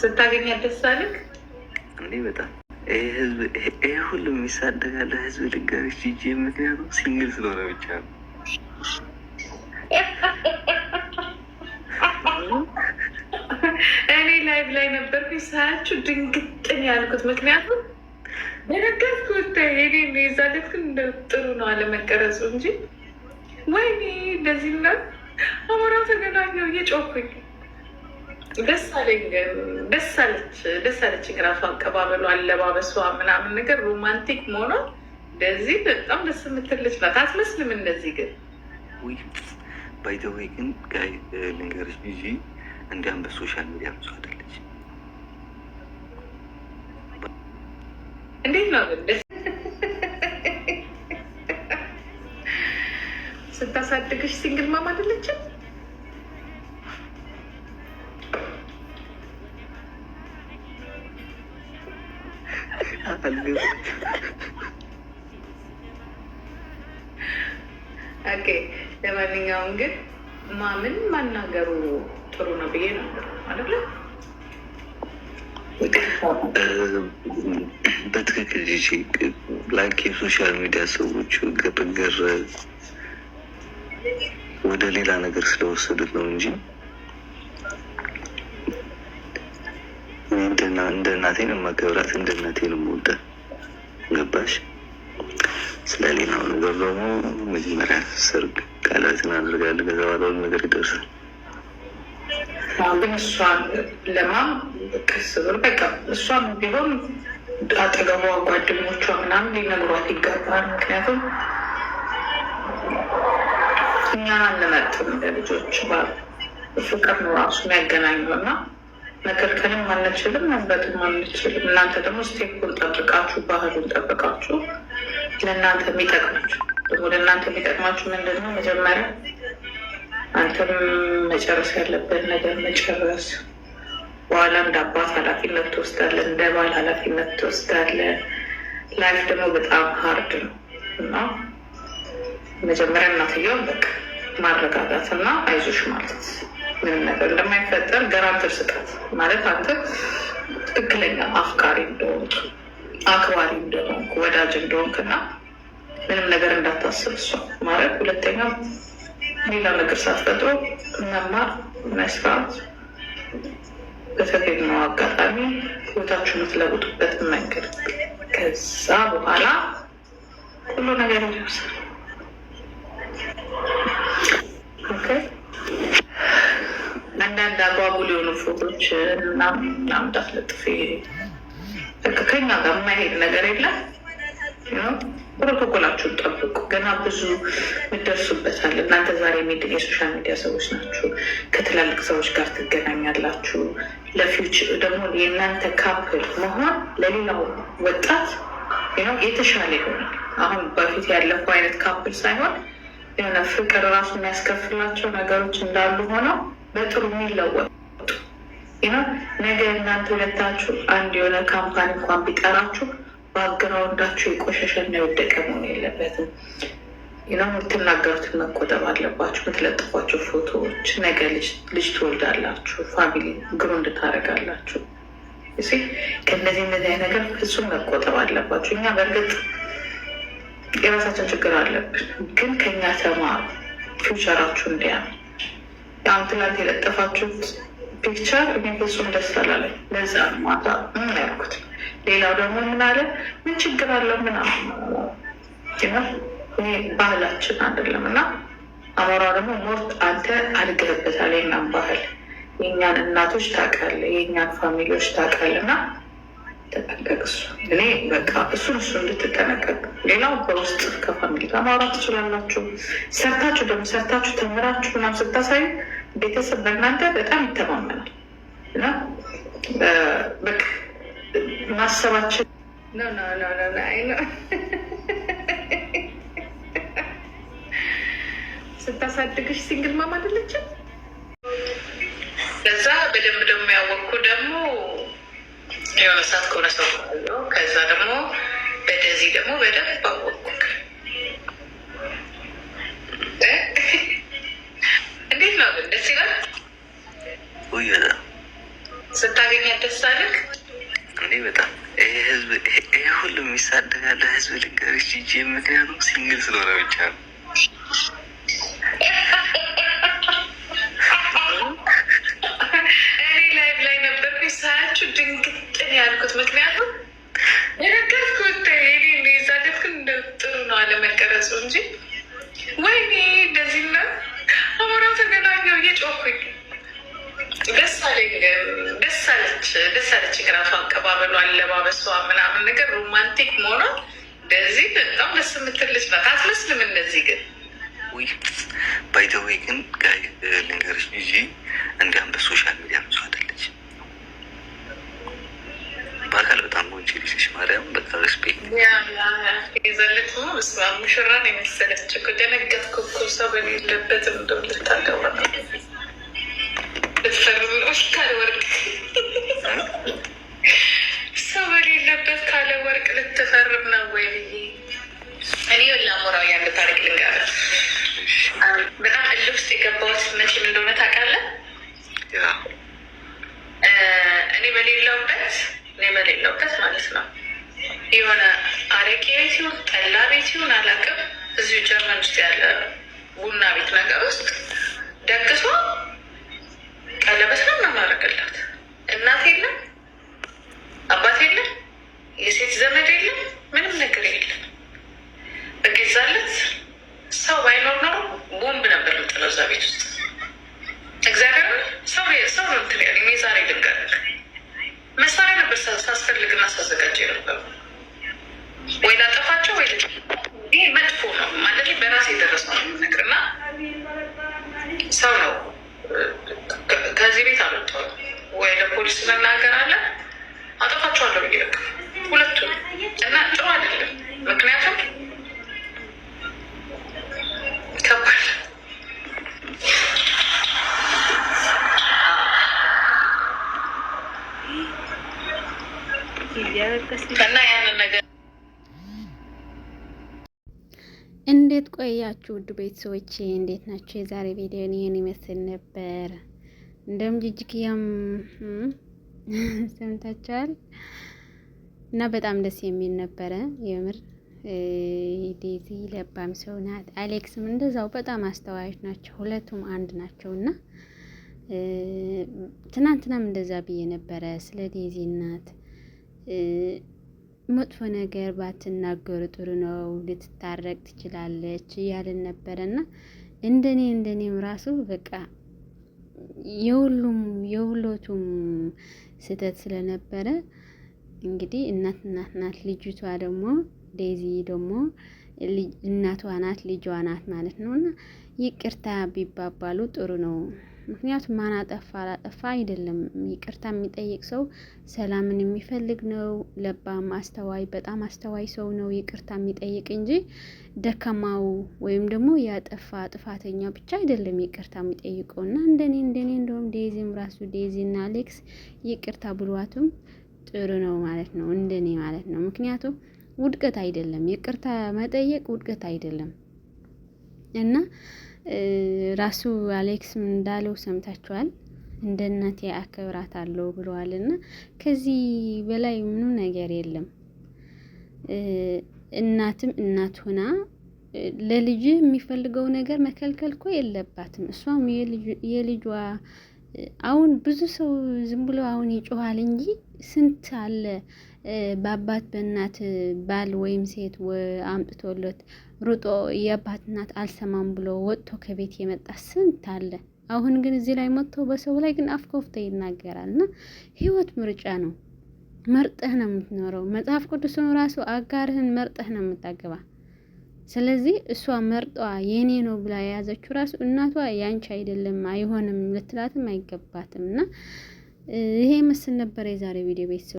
ስታገኛት ደስ አለህ እንዴ? በጣም ይህ ሁሉም የሚሳደጋለ ህዝብ ልጋሪች ጂጂ፣ ምክንያቱም ሲንግል ስለሆነ ብቻ ነው። እኔ ላይቭ ላይ ነበርኩኝ ሳያችሁ ድንግጥን ያልኩት፣ ምክንያቱም በነገርኩት ኔ የዛለት ግን እንደ ጥሩ ነው አለመቀረጹ እንጂ ወይኔ እንደዚህ ና አሞራ ተገናኘው እየጮኩኝ ደስ አለኝ። ደስ አለችኝ ራሱ አቀባበሉ፣ አለባበሷ ምናምን ነገር ሮማንቲክ መሆኗ እንደዚህ በጣም ደስ የምትልች ናት። አትመስልም እንደዚህ ግን ባይተወይ ግን ጋይ ልንገርሽ ጂጂ እንዲያም በሶሻል ሚዲያ ብዙ አይደለች። እንዴት ነው ስታሳድግሽ ሲንግል ማም አይደለችም? ኦኬ፣ ለማንኛውም ግን ማምን ማናገሩ ጥሩ ነው ብዬ ነበር አይደለ? በትክክል ጂጂ ላይክ የሶሻል ሚዲያ ሰዎች ግርግር ወደ ሌላ ነገር ስለወሰዱት ነው እንጂ እንደ እናቴን የማከብራት እንደ እናቴን የምወዳት ገባሽ? ስለሌላው ነገር ደግሞ መጀመሪያ ሰርግ ቃላትን አድርጋለሁ፣ ከዛ በኋላ ነገር ይደርሳል። ግን እሷን ለማም ቅስ ብር በቃ እሷም ቢሆን አጠገቧ ጓደኞቿ ምናምን ሊነግሯት ይገባል። ምክንያቱም እኛ አንመጥም ለልጆች ፍቅር ነው ራሱ የሚያገናኘው እና መከልከልም አንችልም፣ መንበጥም አንችልም። እናንተ ደግሞ ስቴፑን ጠብቃችሁ ባህሉን ጠብቃችሁ ለእናንተ የሚጠቅማችሁ ደግሞ ለእናንተ የሚጠቅማችሁ ምንድን ነው? መጀመሪያ አንተም መጨረስ ያለበት ነገር መጨረስ፣ በኋላ እንደ አባት ኃላፊነት ትወስዳለህ፣ እንደ ባል ኃላፊነት ትወስዳለህ። ላይፍ ደግሞ በጣም ሀርድ ነው እና መጀመሪያ እናትየውን በቃ ማረጋጋት እና አይዞሽ ማለት ምንም ነገር እንደማይፈጠር ገራንትር ስጣት ማለት አንተ ትክክለኛ አፍቃሪ እንደሆንክ አክባሪ እንደሆንክ ወዳጅ እንደሆንክ እና ምንም ነገር እንዳታስብ እሷ ማለት። ሁለተኛ ሌላ ነገር ሳትፈጥሮ መማር መስራት፣ በተገኘው አጋጣሚ ህይወታችሁ የምትለውጡበት መንገድ፣ ከዛ በኋላ ሁሉ ነገር ይደርሳል። አንዳንድ አጓጉል የሆኑ ፎቶች ምናምን እንዳትለጥፍ፣ ከኛ ጋር የማይሄድ ነገር የለም። ፕሮቶኮላችሁን ጠብቁ። ገና ብዙ ምደርሱበታል። እናንተ ዛሬ የሶሻል ሚዲያ ሰዎች ናችሁ። ከትላልቅ ሰዎች ጋር ትገናኛላችሁ። ለፊውቸር ደግሞ የእናንተ ካፕል መሆን ለሌላው ወጣት የተሻለ ይሆናል። አሁን በፊት ያለፈው አይነት ካፕል ሳይሆን የሆነ ፍቅር ራሱ የሚያስከፍላቸው ነገሮች እንዳሉ ሆነው በጥሩ የሚለወጡ ነገ እናንተ ሁለታችሁ አንድ የሆነ ካምፓኒ እንኳን ቢጠራችሁ ባግራውንዳችሁ የቆሸሸና የወደቀ መሆን የለበትም። የምትናገሩትን መቆጠብ አለባችሁ። የምትለጥፏቸው ፎቶዎች ነገ ልጅ ትወልዳላችሁ፣ ፋሚሊ ግሩ እንድታደርጋላችሁ። ከእነዚህ ነገር ፍጹም መቆጠብ አለባችሁ። እኛ በእርግጥ የራሳችን ችግር አለብን፣ ግን ከኛ ተማሩ። ፊውቸራችሁ እንዲያ አሁን ትላንት የለጠፋችሁት ፒክቸር እኔ ፍጹም ደስ አላለኝ። ለዛ ማታ ምን ያልኩት። ሌላው ደግሞ ምን አለ ምን ችግር አለው ምናምን፣ ይሄ ባህላችን አይደለም እና አሞራ ደግሞ ሞርት አንተ አድገህበታል። የኛን ባህል የኛን እናቶች ታውቃለህ፣ የኛን ፋሚሊዎች ታውቃለህ እና ተጠንቀቅ። እኔ በቃ እሱን እንድትጠነቀቅ። ሌላው በውስጥ ከፋሚሊ ጋር ማውራት ትችላላችሁ። ሰርታችሁ ደግሞ ሰርታችሁ ተምራችሁ ምናምን ስታሳዩ ቤተሰብ በእናንተ በጣም ይተማመናል እና በቃ ማሰባችን ስታሳድግሽ ሲንግል ማም አይደለችም። ከዛ በደንብ ደግሞ ያወቅኩ ደግሞ የሆነ ሰዓት ከሆነ ሰው ከዛ ደግሞ በደዚህ ደግሞ በደንብ አወቅኩ። እንዴት ነው ግን ደስ ይላል። ስታገኛት ደስ አለህ እንዴ? በጣም ይሄ ሁሉ የሚሳደጋለ ህዝብ ልንገርሽ እንጂ ምክንያቱም ሲንግል ስለሆነ ብቻ ነው። እኔ ላይቭ ላይ ነበርኩኝ ሳያችሁ ድንግጥን ያልኩት ምክንያቱም የነገርኩት ዛደትክ እንደ ጥሩ ነው አለመቀረጹ እንጂ ወይኔ እንደዚህና አሞራ ተገናኘው እየጮኩኝ ደስ አለኝ። ደስ አለች ግራሱ አቀባበሉ፣ አለባበሷ ምናምን ነገር ሮማንቲክ መሆኗ እንደዚህ በጣም ደስ የምትል ልጅ ናት። አትመስልም እንደዚህ ግን ባይተወይ ግን ጋይ ልንገርሽ እንጂ እንዲያም በሶሻል ሚዲያ ምሱ አደለች። በአካል በጣም ጎንቺ ልጅሽ ማርያም በቃ ሬስፔክት የዘለት ስማ ሙሽራን የመሰለች እኮ ደነገጥኩ እኮ ሰው በሌለበት እንደው ልታገባ ልትፈርም ካለ ወርቅ ሰው በሌለበት ካለ ወርቅ ልትፈርም ነው ወይ ብዬ እኔ ላሞራው ያለ ታሪክ ልንገርህ። በጣም እልህ ውስጥ የገባሁት መቼም እንደሆነ ታውቃለህ? እኔ በሌለውበት ማለት ነው የሆነ አረቄ ቤት ይሁን ጠላ ቤት ይሁን አላውቅም፣ እዚሁ ጀርመን ውስጥ ያለ ቡና ቤት ነገር ውስጥ ደግሶ ቀለበት ነው እናማረግላት። እናት የለም፣ አባት የለም፣ የሴት ዘመድ የለም፣ ምንም ነገር የለም። በገዛለት ሰው ባይኖር ኖሮ ቦምብ ነበር የምጥለው እዛ ቤት ውስጥ። እግዚአብሔር ሰው ነው እንትን ያለኝ የዛሬ ልንገርህ መሳሪያ ነበር ሳስፈልግና ሳዘጋጀ የነበሩ ወይ ላጠፋቸው ወይ ይሄ መጥፎ ነው ማለት በራሴ የደረሰው ነው ነገር እና ሰው ነው ከዚህ ቤት አልወጣሁም። ወይ ለፖሊስ እናገራለን አጠፋቸዋለሁ ብዬ በቃ ሁለቱም እና ጥሩ አይደለም። ምክንያቱም ከባድ እና ያንን ነገር እንዴት ቆያችሁ ውድ ቤተሰቦቼ? እንዴት ናቸው? የዛሬ ቪዲዮ ይህን ይመስል ነበር። እንደውም ጅጅክያም ሰምታችኋል እና በጣም ደስ የሚል ነበረ የምር። ዴዚ ለባም ሰው ናት፣ አሌክስም እንደዛው በጣም አስተዋዮች ናቸው። ሁለቱም አንድ ናቸው እና ትናንትናም እንደዛ ብዬ ነበረ ስለ ዴዚ እናት መጥፎ ነገር ባትናገሩ ጥሩ ነው፣ ልትታረቅ ትችላለች እያልን ነበረና እንደኔም ራሱ በቃ የሁለቱም ስህተት ስለነበረ እንግዲህ እናት ናት። ልጅቷ ደግሞ ዴዚ ደግሞ እናቷ ናት፣ ልጇ ናት ማለት ነው። እና ይቅርታ ቢባባሉ ጥሩ ነው። ምክንያቱም ማን አጠፋ አላጠፋ አይደለም። ይቅርታ የሚጠይቅ ሰው ሰላምን የሚፈልግ ነው። ለባም አስተዋይ፣ በጣም አስተዋይ ሰው ነው ይቅርታ የሚጠይቅ እንጂ ደካማው ወይም ደግሞ ያጠፋ ጥፋተኛው ብቻ አይደለም ይቅርታ የሚጠይቀው። እና እንደኔ እንደውም ዴዚም ራሱ ዴዚና አሌክስ ይቅርታ ብሏቱም ጥሩ ነው ማለት ነው፣ እንደኔ ማለት ነው። ምክንያቱም ውድቀት አይደለም፣ ይቅርታ መጠየቅ ውድቀት አይደለም። እና ራሱ አሌክስ እንዳለው ሰምታችኋል። እንደ እናቴ አከብራታለሁ ብለዋል። እና ከዚህ በላይ ምንም ነገር የለም። እናትም እናት ሆና ለልጅ የሚፈልገው ነገር መከልከል እኮ የለባትም። እሷም የልጇ አሁን ብዙ ሰው ዝም ብሎ አሁን ይጮሃል እንጂ ስንት አለ በአባት በእናት ባል ወይም ሴት አምጥቶለት ሩጦ የአባት እናት አልሰማም ብሎ ወጥቶ ከቤት የመጣ ስንት አለ። አሁን ግን እዚህ ላይ መጥቶ በሰው ላይ ግን አፍኮፍተ ይናገራል። እና ህይወት ምርጫ ነው። መርጠህ ነው የምትኖረው። መጽሐፍ ቅዱስን ራሱ አጋርህን መርጠህ ነው የምታገባ። ስለዚህ እሷ መርጧ የኔ ነው ብላ የያዘችው ራሱ እናቷ ያንቺ አይደለም አይሆንም ልትላትም አይገባትም። እና ይሄ ምስል ነበር የዛሬ ቪዲዮ ቤተሰብ